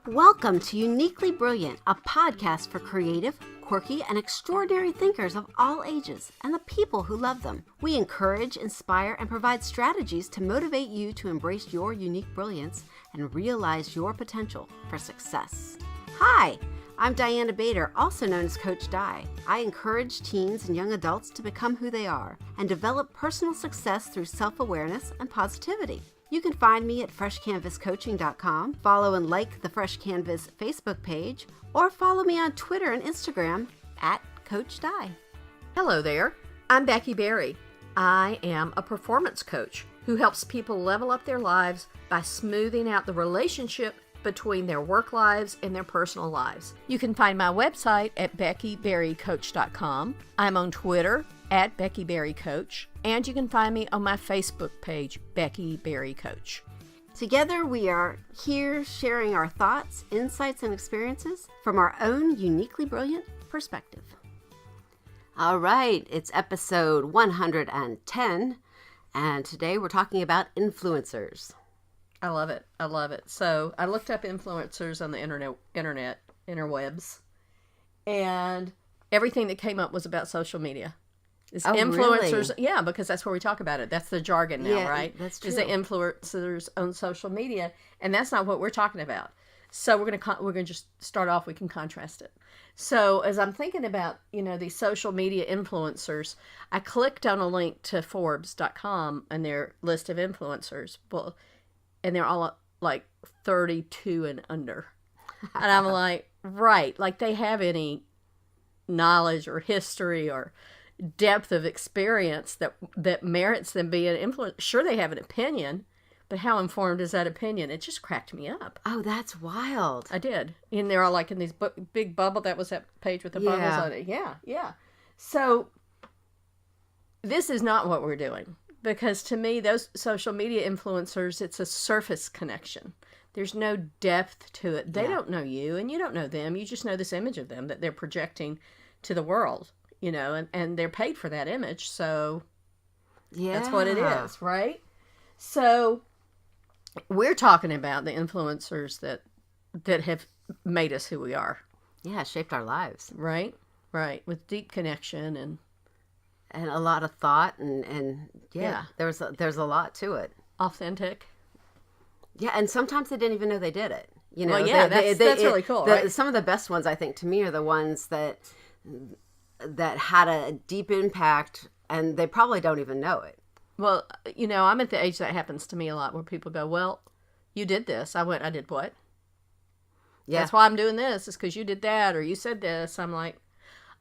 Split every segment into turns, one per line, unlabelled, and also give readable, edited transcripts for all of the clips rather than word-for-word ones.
Welcome to Uniquely Brilliant, a podcast for creative, quirky, and extraordinary thinkers of all ages and the people who love them. We encourage, inspire, and provide strategies to motivate you to embrace your unique brilliance and realize your potential for success. Hi, I'm Diana Bader, also known as Coach Di. I encourage teens and young adults to become who they are and develop personal success through self-awareness and positivity. You can find me at freshcanvascoaching.com, follow and like the Fresh Canvas Facebook page, or follow me on Twitter and Instagram at Coach Di.
Hello there, I'm Becky Berry. I am a performance coach who helps people level up their lives by smoothing out the relationship between their work lives and their personal lives. You can find my website at beckyberrycoach.com. I'm on Twitter at Becky Berry Coach, and you can find me on my Facebook page, Becky Berry Coach.
Together we are here sharing our thoughts, insights, and experiences from our own uniquely brilliant perspective. All right, it's episode 110, and today we're talking about influencers.
I love it. I love it. So I looked up influencers on the interwebs, and everything that came up was about social media. It's influencers,
really?
Yeah, because that's where we talk about it. That's the jargon now, right?
That's true.
Is the influencers on social media, and that's not what we're talking about. So we're gonna just start off. We can contrast it. So as I'm thinking about these social media influencers, I clicked on a link to Forbes.com and their list of influencers. Well, and they're all like 32 and under, and I'm like, right, like they have any knowledge or history or depth of experience that merits them being influenced. Sure, they have an opinion, but how informed is that opinion? It just cracked me up.
Oh, that's wild.
I did. And they're all like in these big bubble. That was that page with the bubbles on it. Yeah. So this is not what we're doing, because to me, those social media influencers, it's a surface connection. There's no depth to it. They don't know you, and you don't know them. You just know this image of them that they're projecting to the world. And they're paid for that image, so that's what it is, right? So we're talking about the influencers that have made us who we are.
Yeah, shaped our lives.
Right, with deep connection and
a lot of thought and there's a lot to it.
Authentic.
Yeah, and sometimes they didn't even know they did it.
That's really cool, right?
Some of the best ones, I think, to me, are the ones that had a deep impact, and they probably don't even know it.
Well, I'm at the age that happens to me a lot, where people go, well, you did this. I did what? Yeah. That's why I'm doing this, is because you did that, or you said this. I'm like,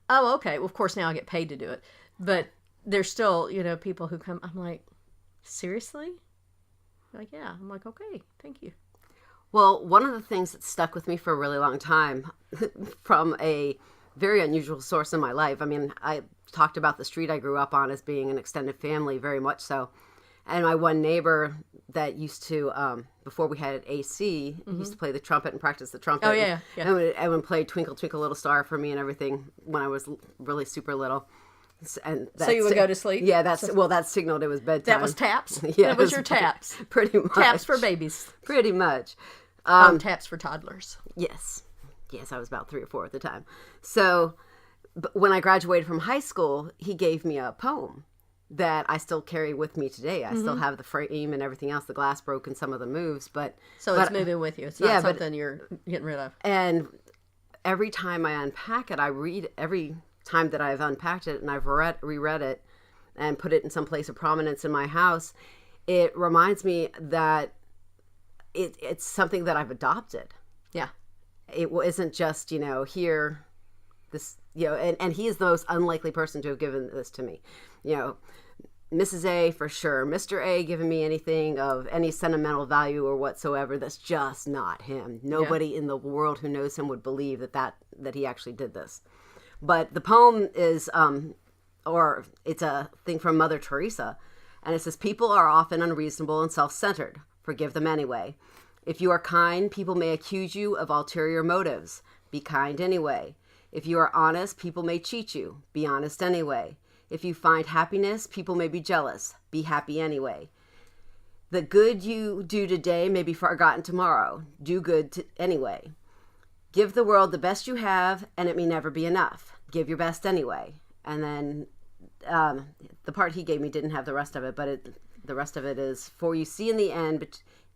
oh, okay. Well, of course, now I get paid to do it. But there's still, people who come, I'm like, seriously? They're like, yeah. I'm like, okay, thank you.
Well, one of the things that stuck with me for a really long time from a very unusual source in my life. I mean, I talked about the street I grew up on as being an extended family, very much so. And my one neighbor that used to, before we had AC, used to play the trumpet and practice the trumpet.
Oh, yeah.
And would play Twinkle, Twinkle, Little Star for me and everything when I was really super little. And
so you would go to sleep?
Yeah, that signaled it was bedtime.
That was taps?
Yeah,
that was your taps?
Pretty much.
Taps for babies?
Pretty much.
Taps for toddlers?
Yes, I was about 3 or 4 at the time. So when I graduated from high school, he gave me a poem that I still carry with me today. I still have the frame and everything else. The glass broke in some of the moves, but
it's moving with you. It's not something you're getting rid of.
And every time I unpack it, I read every time that I've unpacked it and I've reread it and put it in some place of prominence in my house. It reminds me that it's something that I've adopted.
Yeah.
It isn't just, here, this, and he is the most unlikely person to have given this to me. Mrs. A for sure. Mr. A giving me anything of any sentimental value or whatsoever. That's just not him. Nobody in the world who knows him would believe that he actually did this. But the poem is, or it's a thing from Mother Teresa. And it says, people are often unreasonable and self-centered. Forgive them anyway. If you are kind, people may accuse you of ulterior motives. Be kind anyway. If you are honest, people may cheat you. Be honest anyway. If you find happiness, people may be jealous. Be happy anyway. The good you do today may be forgotten tomorrow. Do good anyway. Give the world the best you have, and it may never be enough. Give your best anyway. And then the part he gave me didn't have the rest of it, but the rest of it is, for you see in the end,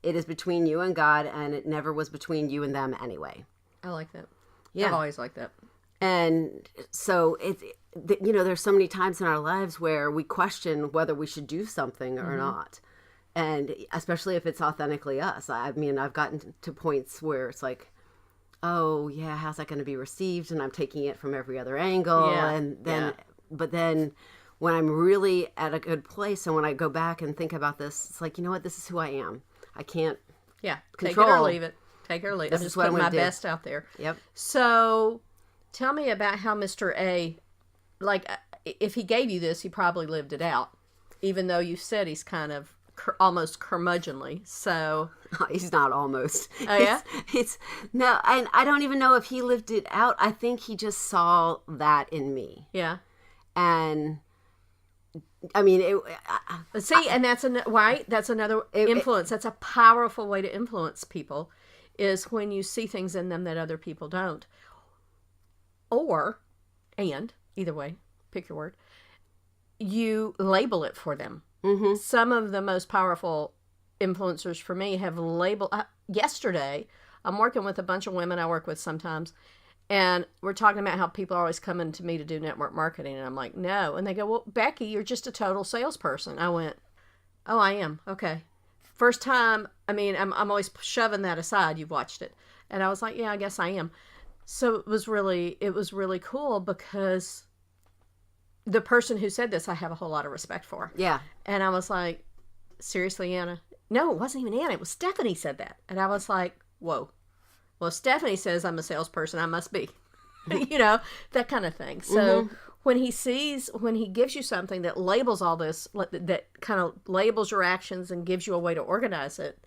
it is between you and God, and it never was between you and them anyway.
I like that.
Yeah.
I've always liked that.
And so there's so many times in our lives where we question whether we should do something or not. And especially if it's authentically us. I mean, I've gotten to points where it's like, oh yeah, how's that going to be received? And I'm taking it from every other angle.
Yeah.
But then when I'm really at a good place and when I go back and think about this, it's like, you know what? This is who I am. I can't control.
Take it or leave it. Take it or leave it. I'm just putting my best out there.
Yep.
So tell me about how Mr. A, like, if he gave you this, he probably lived it out, even though you said he's kind of almost curmudgeonly. So
he's not almost.
Oh yeah.
He's no, and I don't even know if he lived it out. I think he just saw that in me.
Yeah.
And I mean,
and that's That's another influence. That's a powerful way to influence people, is when you see things in them that other people don't. And either way, pick your word. You label it for them.
Mm-hmm.
Some of the most powerful influencers for me have labeled. Yesterday, I'm working with a bunch of women I work with sometimes, and we're talking about how people are always coming to me to do network marketing, and I'm like, no. And they go, well, Becky, you're just a total salesperson. I went, oh, I am? Okay. First time, I mean, I'm always shoving that aside. You've watched it. And I was like, yeah, I guess I am. So it was really cool, because the person who said this, I have a whole lot of respect for.
Yeah.
And I was like, seriously, Anna? No, it wasn't even Anna. It was Stephanie said that. And I was like, whoa. Well, Stephanie says I'm a salesperson. I must be. That kind of thing. So when he gives you something that labels all this, that kind of labels your actions and gives you a way to organize it,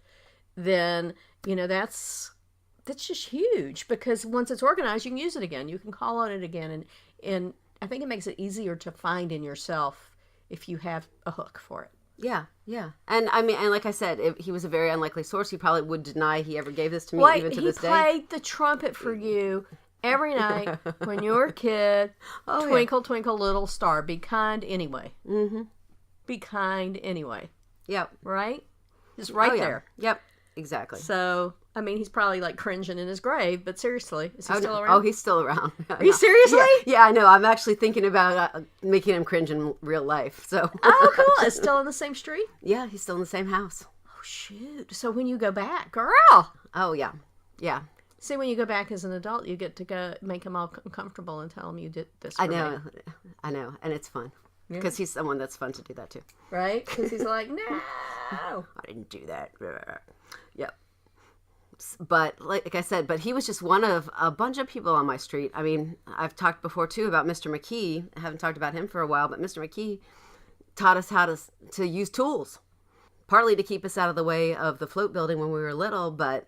then, that's just huge, because once it's organized, you can use it again. You can call on it again. And I think it makes it easier to find in yourself if you have a hook for it.
Yeah, yeah. And I mean, and like I said, if he was a very unlikely source, he probably would deny he ever gave this to me, even to this day.
He played the trumpet for you every night when you were a kid. Twinkle, twinkle, little star. Be kind anyway.
Mm-hmm.
Be kind anyway.
Yep.
Right? Just right there.
Yep. Exactly.
So, I mean, he's probably like cringing in his grave, but seriously, is he still around?
Oh, he's still around.
Are you seriously?
Yeah, I know. I'm actually thinking about making him cringe in real life. So.
Oh, cool. Is still in the same street?
Yeah, he's still in the same house.
Oh, shoot. So when you go back, girl.
Oh, yeah. Yeah.
See, when you go back as an adult, you get to go make him all uncomfortable and tell him you did this for
I know.
me.
I know. And it's fun. Because he's someone that's fun to do that to.
Right? Because he's like, no.
I didn't do that. Yep. But like I said, he was just one of a bunch of people on my street. I mean, I've talked before too about Mr. McKee. I haven't talked about him for a while, but Mr. McKee taught us how to use tools, partly to keep us out of the way of the float building when we were little, but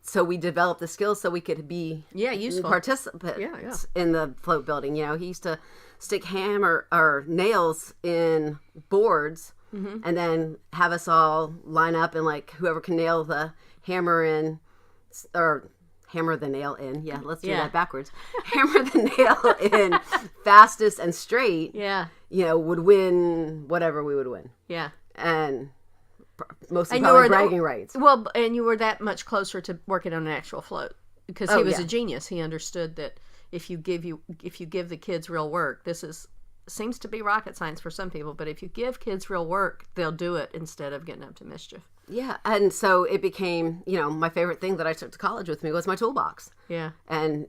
so we developed the skills so we could be
useful
participants in the float building. He used to stick hammer or nails in boards and then have us all line up, and like whoever can nail the hammer in, or hammer the nail in. Yeah, let's do that backwards. Hammer the nail in fastest and straight.
Yeah.
Would win whatever we would win.
Yeah.
And mostly probably bragging rights.
Well, and you were that much closer to working on an actual float, because he was a genius. He understood that if you give the kids real work, seems to be rocket science for some people, but if you give kids real work, they'll do it instead of getting up to mischief.
Yeah, and so it became, my favorite thing that I took to college with me was my toolbox.
Yeah.
And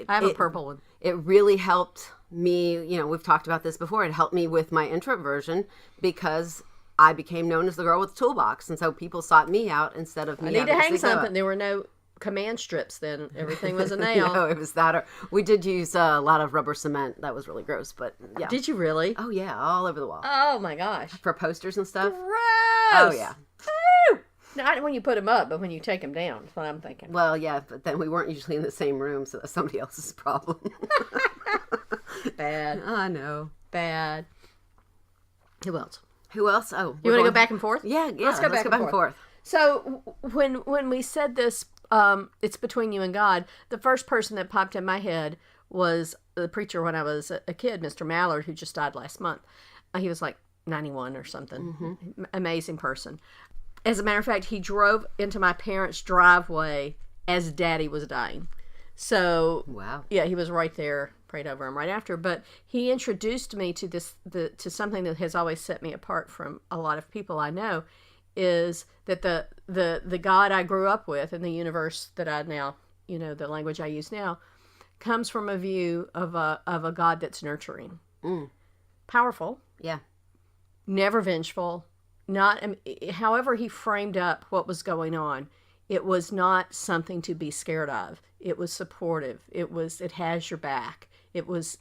I have a purple one.
It really helped me, we've talked about this before, it helped me with my introversion, because I became known as the girl with the toolbox, and so people sought me out instead of me.
I need to hang something. There were no command strips then. Everything was a nail.
No, it was that. Or we did use a lot of rubber cement. That was really gross, but yeah.
Did you really?
Oh yeah, all over the wall.
Oh my gosh.
For posters and stuff.
Gross.
Oh yeah.
Woo! Not when you put them up, but when you take them down. That's what I'm thinking.
Well, yeah, but then we weren't usually in the same room, so that's somebody else's problem.
Bad.
I know.
Bad. Who else?
Who else? Oh,
You want to go back and forth?
Yeah,
Let's go back and forth. So when we said this, it's between you and God, the first person that popped in my head was the preacher when I was a kid, Mr. Mallard, who just died last month. He was like 91 or something. Amazing person. As a matter of fact, he drove into my parents' driveway as Daddy was dying. So,
wow.
Yeah, he was right there, prayed over him right after. But he introduced me to to something that has always set me apart from a lot of people I know, is that the God I grew up with and the universe that I now, the language I use now, comes from a view of a God that's nurturing, powerful,
yeah,
never vengeful. Not, however he framed up what was going on, it was not something to be scared of. It was supportive. It has your back. It was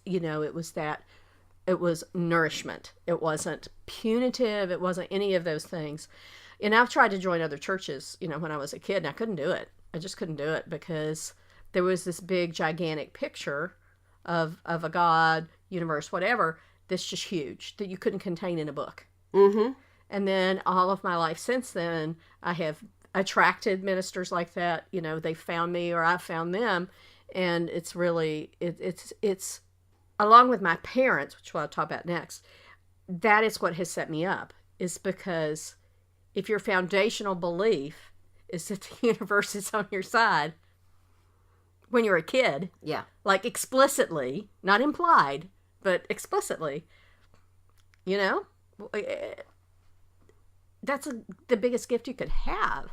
nourishment. It wasn't punitive. It wasn't any of those things. And I've tried to join other churches, when I was a kid, and I couldn't do it. I just couldn't do it because there was this big, gigantic picture of a God, universe, whatever, that's just huge, that you couldn't contain in a book.
Mm-hmm.
And then all of my life since then, I have attracted ministers like that. They found me or I found them. And it's really, it's along with my parents, which I'll talk about next, that is what has set me up, is because if your foundational belief is that the universe is on your side when you're a kid,
yeah,
like explicitly, not implied, but explicitly, that's the biggest gift you could have.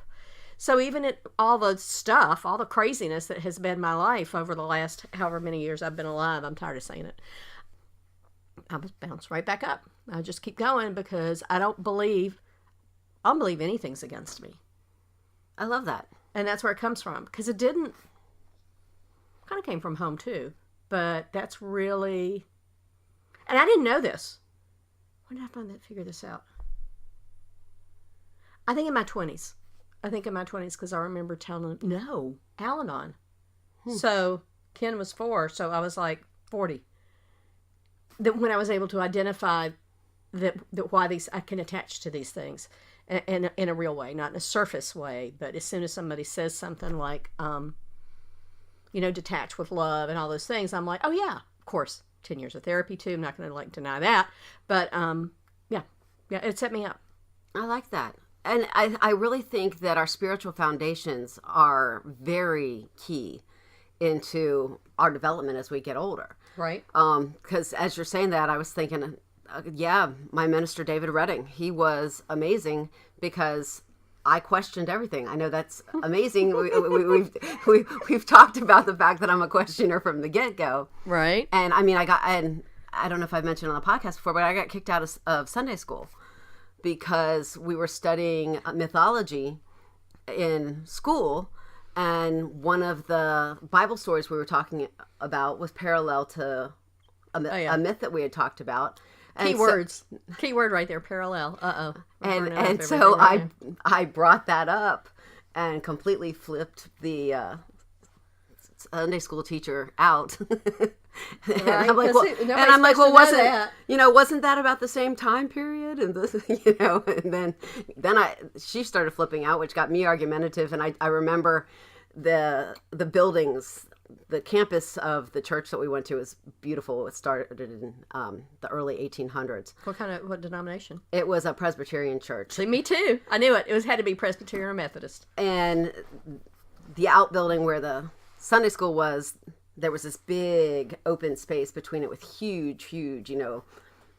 So even all the stuff, all the craziness that has been my life over the last however many years I've been alive, I'm tired of saying it, I just bounce right back up. I just keep going because I don't believe anything's against me.
I love that.
And that's where it comes from. Because it kind of came from home too. But that's really, and I didn't know this. When did I figure this out? I think in my 20s. Because I remember telling him, no, Al-Anon. So Ken was 4, so I was like 40. That when I was able to identify that why I can attach to these things in a real way, not in a surface way, but as soon as somebody says something like, detach with love and all those things, I'm like, oh yeah, of course. 10 years of therapy too. I'm not going to deny that, but yeah, it set me up.
I like that. And I really think that our spiritual foundations are very key into our development as we get older.
Right.
Because as you're saying that, I was thinking, my minister, David Redding, he was amazing because I questioned everything. I know that's amazing. We've talked about the fact that I'm a questioner from the get-go.
Right.
And I mean, I don't know if I've mentioned on the podcast before, but I got kicked out of Sunday school because we were studying mythology in school, and one of the Bible stories we were talking about was parallel to a myth that we had talked about.
Key word right there, parallel.
And so I brought that up and completely flipped the Sunday school teacher out. And I'm like, wasn't that about the same time period? And this, and then she started flipping out, which got me argumentative. And I remember the buildings, the campus of the church that we went to was beautiful. It started in the early 1800s.
What denomination?
It was a Presbyterian church.
See, me too. I knew it. It had to be Presbyterian or Methodist.
And the outbuilding where the Sunday school was, there was this big open space between it with huge,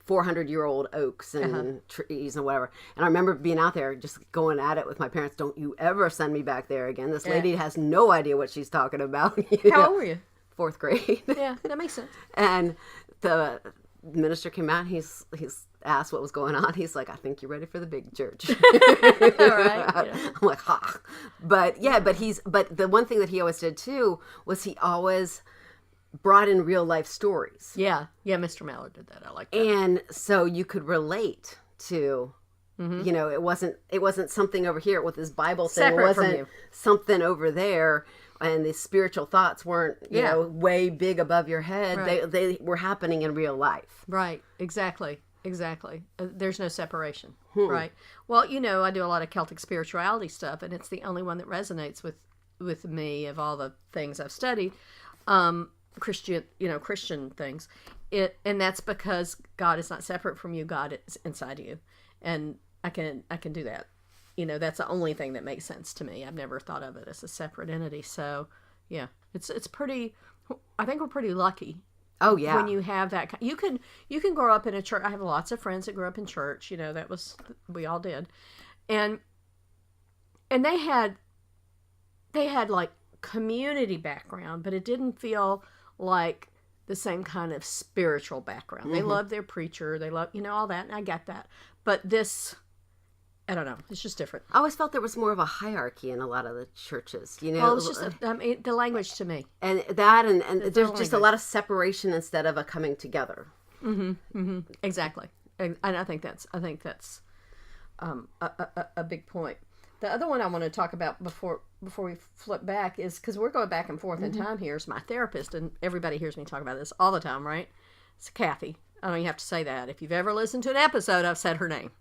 400-year-old oaks and trees and whatever. And I remember being out there just going at it with my parents. Don't you ever send me back there again. This lady has no idea what she's talking about.
How old were you?
4th grade.
Yeah, that makes sense.
And the minister came out. He's asked what was going on. He's like, I think you're ready for the big church.
All right. Yeah.
I'm like, ha. But the one thing that he always did too was he always brought in real life stories.
Yeah, Mr. Mallard did that. I like that.
And so you could relate to, it wasn't something over here with this Bible thing.
Separate
it wasn't
from you.
Something over there, and the spiritual thoughts weren't, way big above your head.
Right.
They were happening in real life.
Right, exactly. Exactly. There's no separation, right? Well, I do a lot of Celtic spirituality stuff, and it's the only one that resonates with me of all the things I've studied, Christian things. And that's because God is not separate from you. God is inside you, and I can do that. That's the only thing that makes sense to me. I've never thought of it as a separate entity. So, yeah, it's pretty. I think we're pretty lucky.
Oh yeah.
When you have that, you can grow up in a church. I have lots of friends that grew up in church. We all did, and they had like community background, but it didn't feel like the same kind of spiritual background. They loved their preacher. They loved all that, and I get that. But this, I don't know. It's just different.
I always felt there was more of a hierarchy in a lot of the churches,
Well, it's just the language to me.
And that, and there's just a lot of separation instead of a coming together.
Exactly. And I think that's a big point. The other one I want to talk about before we flip back is, because we're going back and forth in time here, is my therapist, and everybody hears me talk about this all the time, right? It's Kathy. I don't even have to say that. If you've ever listened to an episode, I've said her name.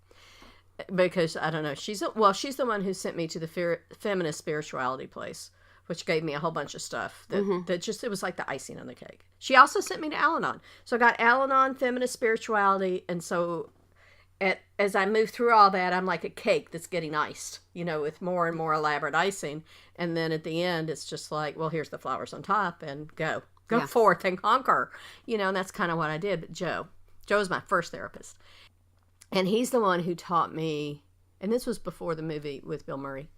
Because, I don't know, she's the one who sent me to the feminist spirituality place, which gave me a whole bunch of stuff that just, it was like the icing on the cake. She also sent me to Al-Anon. So I got Al-Anon, feminist spirituality, and so as I move through all that, I'm like a cake that's getting iced, with more and more elaborate icing. And then at the end, it's just like, well, here's the flowers on top, and go forth and conquer, and that's kind of what I did. But Joe was my first therapist. And he's the one who taught me, and this was before the movie with Bill Murray,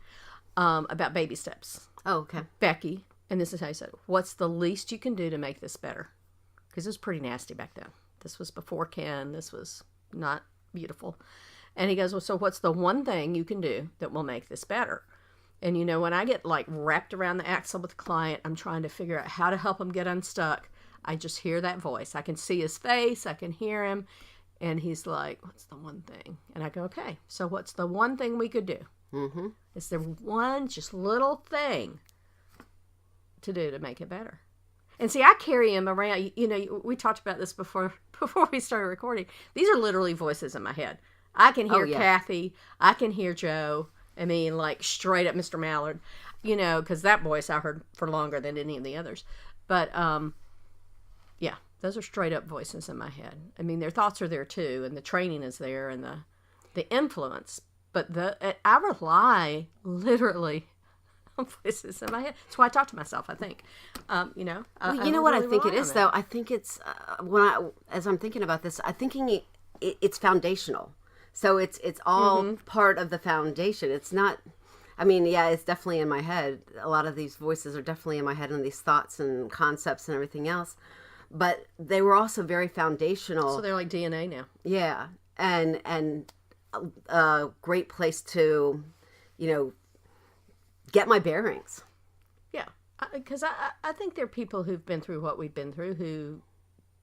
about baby steps.
Oh, okay.
Becky, and this is how he said, what's the least you can do to make this better? Because it was pretty nasty back then. This was before Ken. This was not beautiful. And he goes, well, so what's the one thing you can do that will make this better? And when I get like wrapped around the axle with a client, I'm trying to figure out how to help him get unstuck. I just hear that voice. I can see his face. I can hear him. And he's like, what's the one thing? And I go, okay, so what's the one thing we could do? Mm-hmm. Is there one just little thing to do to make it better? And see, I carry him around. We talked about this before we started recording. These are literally voices in my head. I can hear Kathy. I can hear Joe. I mean, like straight up Mr. Mallard, because that voice I heard for longer than any of the others. But, yeah. Those are straight up voices in my head. I mean, their thoughts are there too, and the training is there, and the influence. But I rely literally on voices in my head. That's why I talk to myself, I think.
Well, you know what I think it is, though? I think it's, as I'm thinking about this, I'm thinking it's foundational. So it's all part of the foundation. It's not, it's definitely in my head. A lot of these voices are definitely in my head, and these thoughts and concepts and everything else. But they were also very foundational.
So they're like DNA now.
Yeah. And a great place to, get my bearings.
Yeah. Because I think there are people who've been through what we've been through who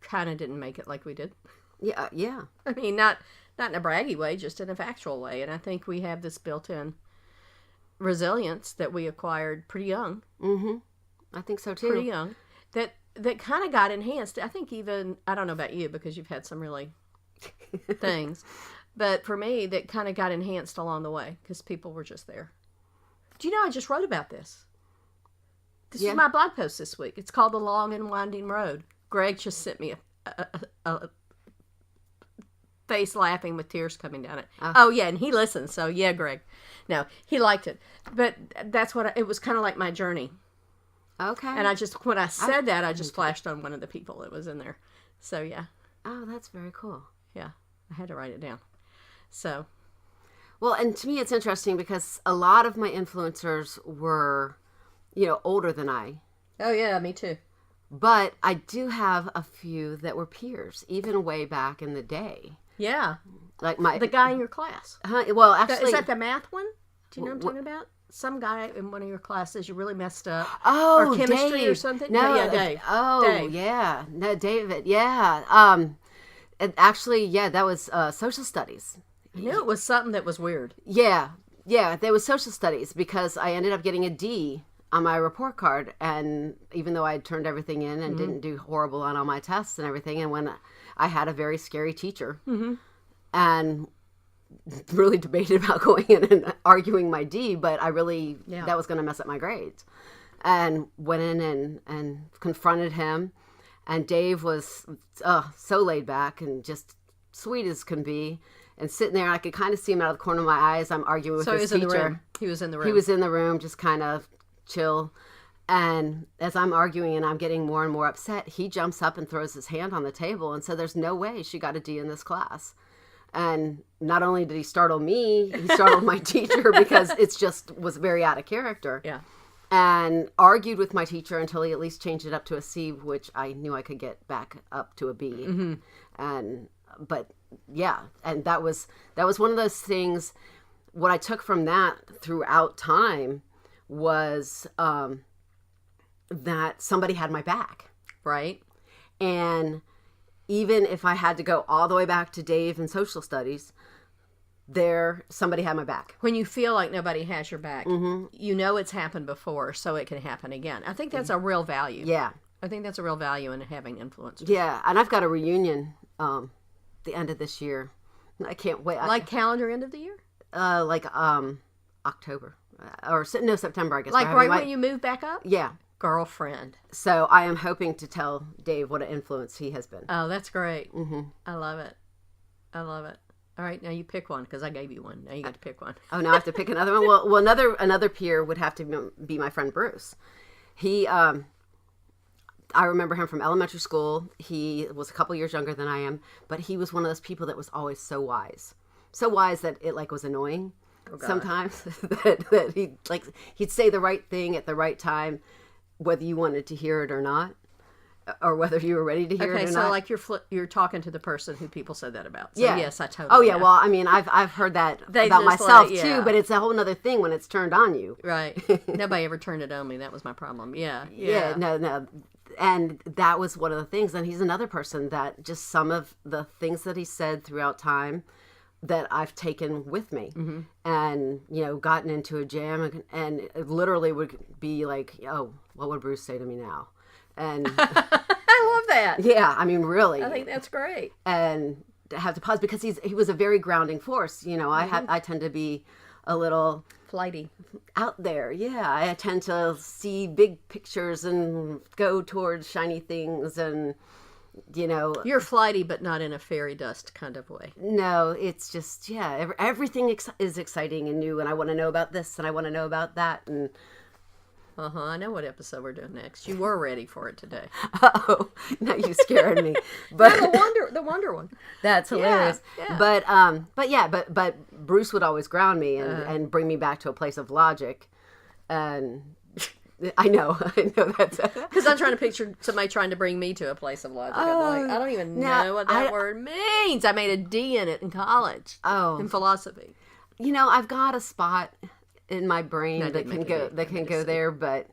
kind of didn't make it like we did.
Yeah. Yeah.
I mean, not in a braggy way, just in a factual way. And I think we have this built-in resilience that we acquired pretty young. Mm-hmm.
I think so, too.
Pretty young. That kind of got enhanced. I think even, I don't know about you because you've had some really things, but for me, that kind of got enhanced along the way because people were just there. Do you know I just wrote about this? This is my blog post this week. It's called The Long and Winding Road. Greg just sent me a face laughing with tears coming down it. Oh, yeah, and he listens, so yeah, Greg. No, he liked it. But that's it was kind of like my journey.
Okay.
And when I said that, I just flashed on one of the people that was in there. So, yeah.
Oh, that's very cool.
Yeah. I had to write it down. So.
Well, and to me, it's interesting because a lot of my influencers were, older than I.
Oh, yeah, me too.
But I do have a few that were peers, even way back in the day.
Yeah.
Like the
guy in your class.
Well, actually.
Is that the math one? Do you know what I'm talking about? Some guy in one of your classes you really messed up.
Oh,
or chemistry
Dave.
Or something.
No,
yeah, Dave.
Dave. Yeah, no, David. Yeah. And actually, that was social studies.
I knew it was something that was weird.
Yeah, there was social studies because I ended up getting a D on my report card, and even though I had turned everything in and didn't do horrible on all my tests and everything, and when I had a very scary teacher and really debated about going in and arguing my D, but I really, that was going to mess up my grades. And went in and confronted him. And Dave was so laid back and just sweet as can be. And sitting there, I could kind of see him out of the corner of my eyes. I'm arguing with his teacher.
He was in the room.
He was in the room, just kind of chill. And as I'm arguing and I'm getting more and more upset, he jumps up and throws his hand on the table and said, "There's no way she got a D in this class." And not only did he startle me, he startled my teacher because it just was very out of character.
Yeah.
And argued with my teacher until he at least changed it up to a C, which I knew I could get back up to a B. Mm-hmm. But yeah, and that was one of those things. What I took from that throughout time was that somebody had my back.
Right.
And even if I had to go all the way back to Dave in social studies, somebody had my back.
When you feel like nobody has your back, you know it's happened before, so it can happen again. I think that's a real value.
Yeah.
I think that's a real value in having influencers.
Yeah, and I've got a reunion the end of this year. I can't wait.
Like calendar end of the year?
October. September, I guess.
Like right when you move back up?
Yeah.
Girlfriend.
So I am hoping to tell Dave what an influence he has been.
Oh, that's great. Mm-hmm. I love it. All right, now you pick one because I gave you one. Now you get to pick one.
Oh, now I have to pick another one? Well, another peer would have to be my friend Bruce. He, I remember him from elementary school. He was a couple years younger than I am, but he was one of those people that was always so wise. So wise that it was annoying sometimes. that he'd say the right thing at the right time, whether you wanted to hear it or not, or whether you were ready to hear it or not.
Okay, so like you're talking to the person who people said that about. So
yeah.
Yes, I totally.
Oh yeah, well, I mean, I've heard that about myself too, but it's a whole other thing when it's turned on you.
Right. Nobody ever turned it on me. That was my problem. Yeah.
Yeah. No. And that was one of the things. And he's another person that just some of the things that he said throughout time that I've taken with me, and gotten into a jam, and it literally would be like, "Oh, what would Bruce say to me now?" And
I love that.
Yeah, I mean, really,
I think that's great.
And to have to pause because he was a very grounding force. I tend to be a little
flighty
out there. Yeah, I tend to see big pictures and go towards shiny things and.
You're flighty, but not in a fairy dust kind of way.
No, it's just, everything is exciting and new, and I want to know about this, and I want to know about that, and...
I know what episode we're doing next. You were ready for it today.
Oh, now you scared me. But
the wonder one.
That's hilarious.
Yeah.
But Bruce would always ground me and bring me back to a place of logic, and... I know that's
because I'm trying to picture somebody trying to bring me to a place of logic. I'm like, I don't even know what that word means. I made a D in it in college. Oh, in philosophy.
I've got a spot in my brain that can go there, but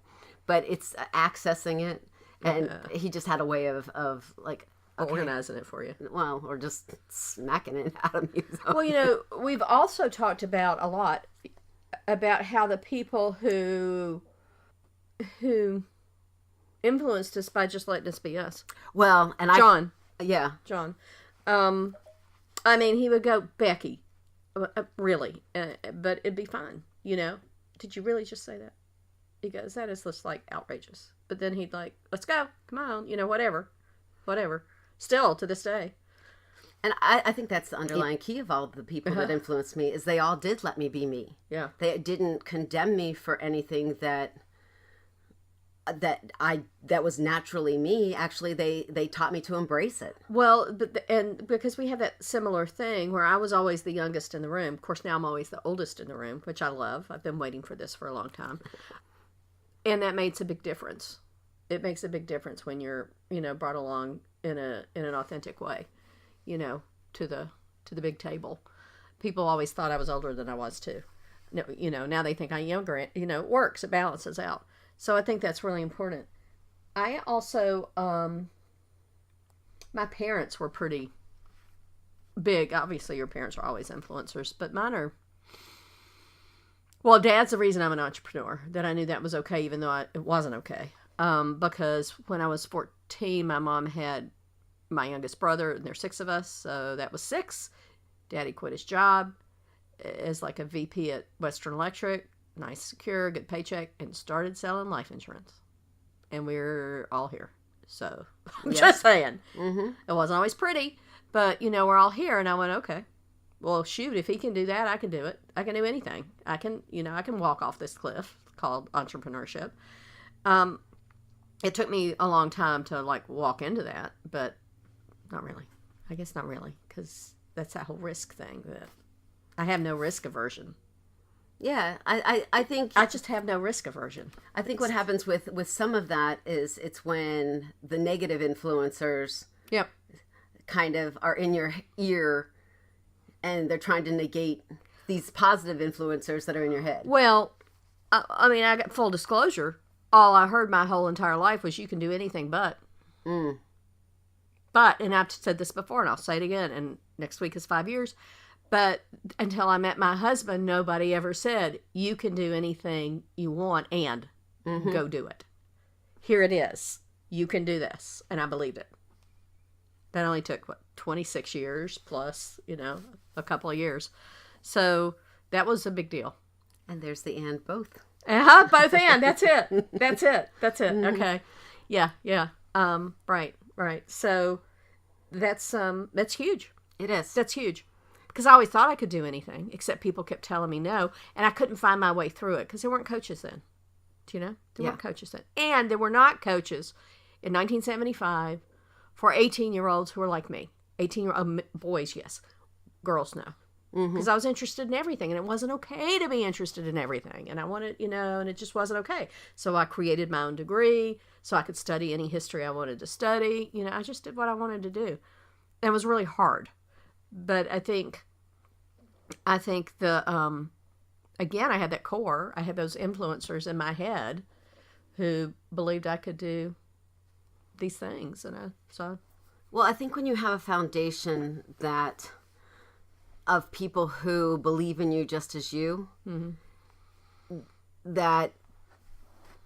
it's accessing it, and he just had a way of like
organizing it for you.
Well, or just smacking it out of me. So.
Well, we've also talked about a lot about how the people who influenced us by just letting us be us.
Well, and
John.
John.
I mean, he would go, Becky, really, but it'd be fine. Did you really just say that? He goes, that is just like outrageous. But then he'd like, let's go, come on, whatever. Still to this day.
And I think that's the underlying key of all the people that influenced me is they all did let me be me.
Yeah.
They didn't condemn me for anything that was naturally me. Actually, they taught me to embrace it.
Well, and because we have that similar thing where I was always the youngest in the room. Of course, now I'm always the oldest in the room, which I love. I've been waiting for this for a long time, and that makes a big difference. It makes a big difference when you're brought along in an authentic way, to the big table. People always thought I was older than I was too. No, now they think I'm younger. It works. It balances out. So I think that's really important. I also, my parents were pretty big. Obviously, your parents are always influencers, but mine are, well, Dad's the reason I'm an entrepreneur, that I knew that was okay, even though it wasn't okay. Because when I was 14, my mom had my youngest brother, and there's 6 of us, so that was 6. Daddy quit his job as like a VP at Western Electric, nice, secure, good paycheck, and started selling life insurance. And we're all here. So, I'm just saying. It wasn't always pretty, but, we're all here. And I went, okay, well, shoot, if he can do that, I can do it. I can do anything. I can walk off this cliff called entrepreneurship. It took me a long time to, like, walk into that, but not really. I guess not really, because that's that whole risk thing that I have no risk aversion.
Yeah, I think
I just have no risk aversion.
I think what happens with some of that is it's when the negative influencers kind of are in your ear and they're trying to negate these positive influencers that are in your head.
Well, I mean, I got full disclosure. All I heard my whole entire life was you can do anything but. But, and I've said this before and I'll say it again, and next week is 5 years. But until I met my husband, nobody ever said, you can do anything you want and go do it. Here it is. You can do this. And I believed it. That only took, 26 years plus, a couple of years. So that was a big deal.
And there's the and both.
Both and. That's it. That's it. Okay. Yeah. Right. So that's huge.
It is.
That's huge. Because I always thought I could do anything, except people kept telling me no, and I couldn't find my way through it because there weren't coaches then. Do you know? There weren't coaches then. And there were not coaches in 1975 for 18-year-olds who were like me. 18-year-old boys, yes. Girls, no. Because I was interested in everything, and it wasn't okay to be interested in everything. And I wanted, and it just wasn't okay. So I created my own degree so I could study any history I wanted to study. I just did what I wanted to do. And it was really hard. But I think the, again, I had that core. I had those influencers in my head who believed I could do these things.
Well, I think when you have a foundation of people who believe in you just as you, that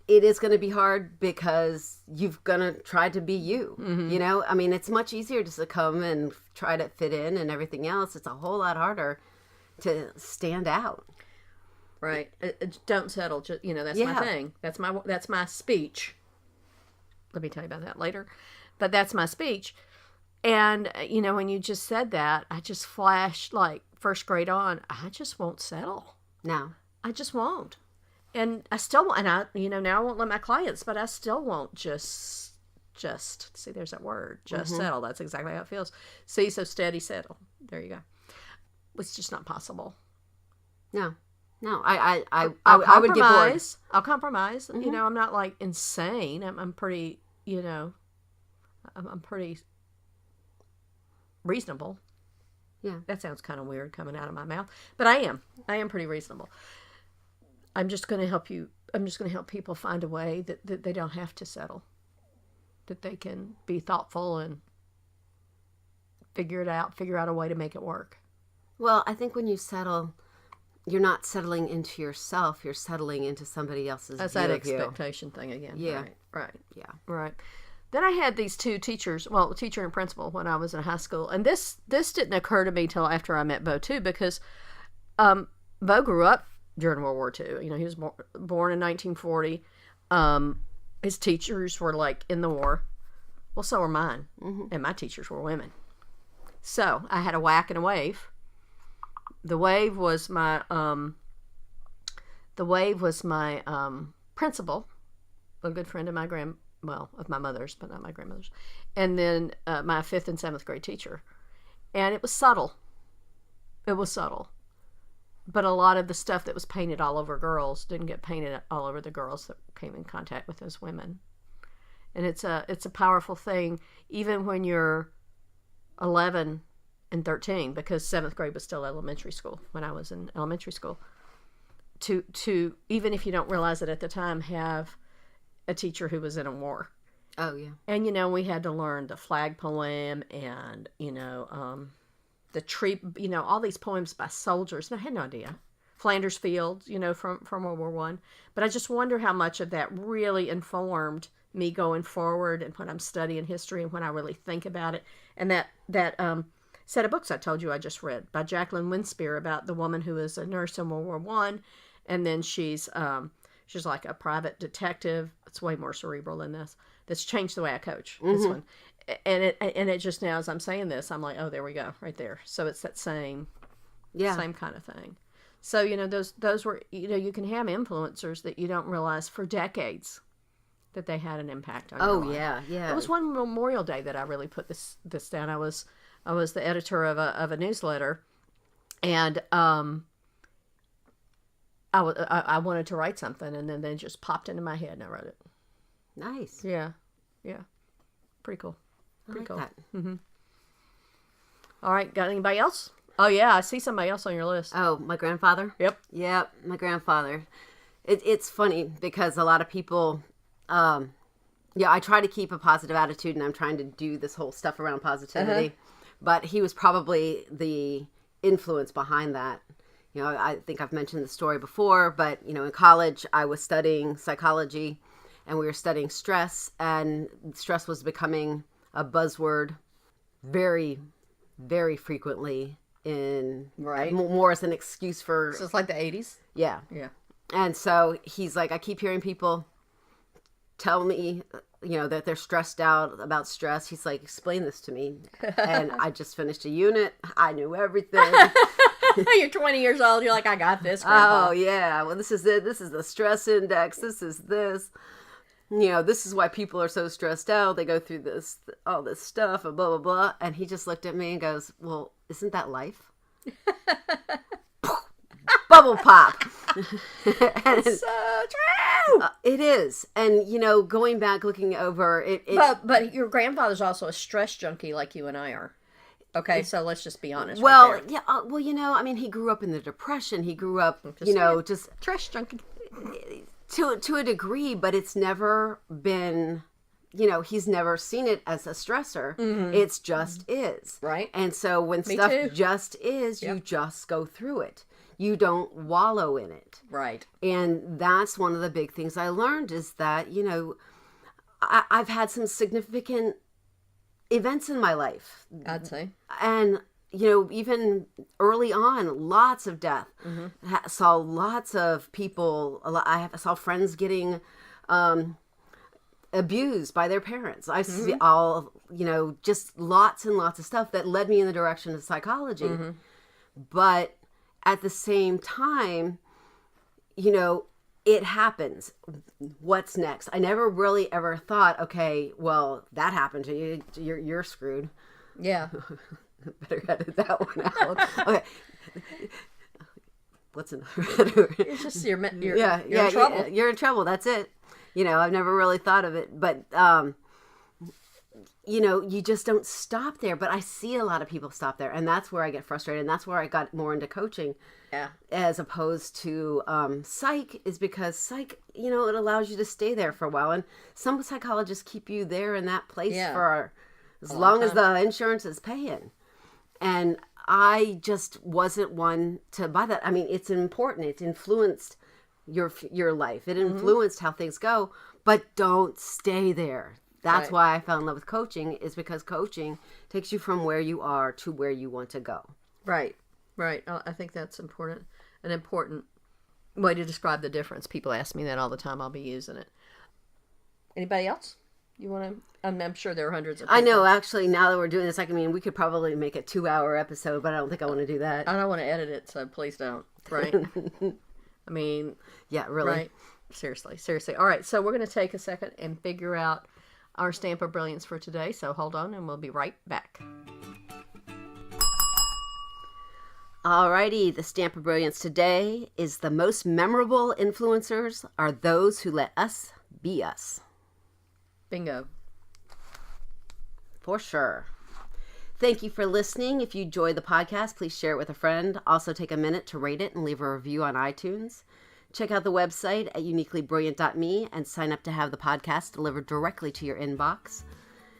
it is going to be hard because you've going to try to be you, I mean, it's much easier to succumb and try to fit in and everything else. It's a whole lot harder to stand out.
Right. Don't settle. Just, that's my thing. That's my speech. Let me tell you about that later. But that's my speech. And, when you just said that, I just flashed like first grade on. I just won't settle.
No.
I just won't. And I still won't, and now I won't let my clients, but I still won't just, see, there's that word, settle. That's exactly how it feels. See, so steady, settle. There you go. It's just not possible.
No, I would get bored.
I'll compromise. I'm not like insane. I'm pretty, I'm pretty reasonable.
Yeah.
That sounds kind of weird coming out of my mouth, but I am pretty reasonable. I'm just going to help you. I'm just going to help people find a way that they don't have to settle, that they can be thoughtful and figure out a way to make it work.
Well, I think when you settle, you're not settling into yourself. You're settling into somebody else's
That's
view
that
of
expectation thing again.
Yeah.
Right.
Yeah.
Right. Then I had these two teachers, a teacher and principal when I was in high school. And this didn't occur to me till after I met Bo too, because Bo grew up during World War II. He was born in 1940. His teachers were like in the war. Well, so were mine. And my teachers were women. So I had a whack and a wave. The wave was my principal, a good friend of of my mother's, but not my grandmother's. And then my 5th and 7th grade teacher. And it was subtle. But a lot of the stuff that was painted all over girls didn't get painted all over the girls that came in contact with those women. And it's a powerful thing, even when you're 11 and 13, because 7th grade was still elementary school when I was in elementary school. To even if you don't realize it at the time, have a teacher who was in a war.
Oh yeah.
And we had to learn the flag poem and the tree, all these poems by soldiers. And I had no idea. Flanders Fields, from World War I. But I just wonder how much of that really informed me going forward and when I'm studying history and when I really think about it. And that set of books I told you I just read by Jacqueline Winspear about the woman who is a nurse in World War One, and then she's like a private detective. It's way more cerebral than this. That's changed the way I coach. This one, and it just now as I'm saying this, I'm like, oh, there we go, right there. So it's that same kind of thing. So those were you can have influencers that you don't realize for decades that they had an impact on your life.
Yeah.
It was one Memorial Day that I really put this down. I was the editor of a newsletter, and I wanted to write something, and then they just popped into my head, and I wrote it.
Nice.
Yeah. Pretty cool.
Pretty cool. That.
Mm-hmm. All right, got anybody else? Oh yeah, I see somebody else on your list.
Oh, my grandfather?
Yep,
my grandfather. It's funny because a lot of people, I try to keep a positive attitude, and I'm trying to do this whole stuff around positivity, but he was probably the influence behind that. I think I've mentioned the story before, but, in college I was studying psychology, and we were studying stress, and stress was becoming a buzzword very, very frequently more as an excuse for...
So it's like the 80s?
Yeah. And so he's like, I keep hearing people tell me, that they're stressed out about stress. He's like, explain this to me. And I just finished a unit. I knew everything.
You're 20 years old. You're like, I got this, Grandpa.
Oh, yeah. Well, this is it. This is the stress index. This is this. This is why people are so stressed out. They go through all this stuff and blah, blah, blah. And he just looked at me and goes, well, isn't that life? Bubble pop.
It's so true.
It is. And, going back, looking over it.
But your grandfather's also a stress junkie like you and I are. Okay, so let's just be honest.
Well,
right there.
yeah. He grew up in the Depression. He grew up, just
stress junkie.
To a degree, but it's never been, he's never seen it as a stressor. Mm-hmm. It's just is.
Right.
And so when stuff just is, you just go through it. You don't wallow in it.
Right.
And that's one of the big things I learned is that, I've had some significant events in my life.
I'd say.
And even early on, lots of death. Mm-hmm. Saw lots of people. I saw friends getting abused by their parents. I see all, just lots and lots of stuff that led me in the direction of psychology. Mm-hmm. But at the same time, it happens. What's next? I never really ever thought, okay, well, that happened to you. You're screwed.
Yeah.
Better edit that one out. Okay. What's another?
It's just you're in trouble.
You're in trouble. That's it. I've never really thought of it, but you just don't stop there. But I see a lot of people stop there, and that's where I get frustrated, and that's where I got more into coaching.
Yeah.
As opposed to psych, is because psych, it allows you to stay there for a while, and some psychologists keep you there in that place for as long as the insurance is paying. And I just wasn't one to buy that. I mean, it's important. It influenced your life. It influenced how things go, but don't stay there. That's why I fell in love with coaching, is because coaching takes you from where you are to where you want to go.
Right. I think that's important. An important way to describe the difference. People ask me that all the time. I'll be using it. Anybody else? You want to? I'm sure there are hundreds of people.
I know. Actually, now that we're doing this, we could probably make a 2-hour episode, but I don't think I want to do that.
I don't want to edit it, so please don't. Right? I mean,
yeah, really.
Right? Seriously. All right, so we're going to take a second and figure out our stamp of brilliance for today. So hold on, and we'll be right back.
Alrighty, the stamp of brilliance today is: the most memorable influencers are those who let us be us.
Bingo.
For sure. Thank you for listening. If you enjoyed the podcast, please share it with a friend. Also take a minute to rate it and leave a review on iTunes. Check out the website at uniquelybrilliant.me and sign up to have the podcast delivered directly to your inbox.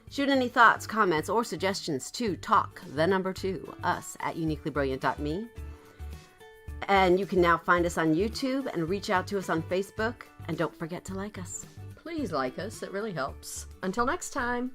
Shoot any thoughts, comments, or suggestions to us at uniquelybrilliant.me. And you can now find us on YouTube and reach out to us on Facebook. And don't forget to like us.
Please like us. It really helps. Until next time.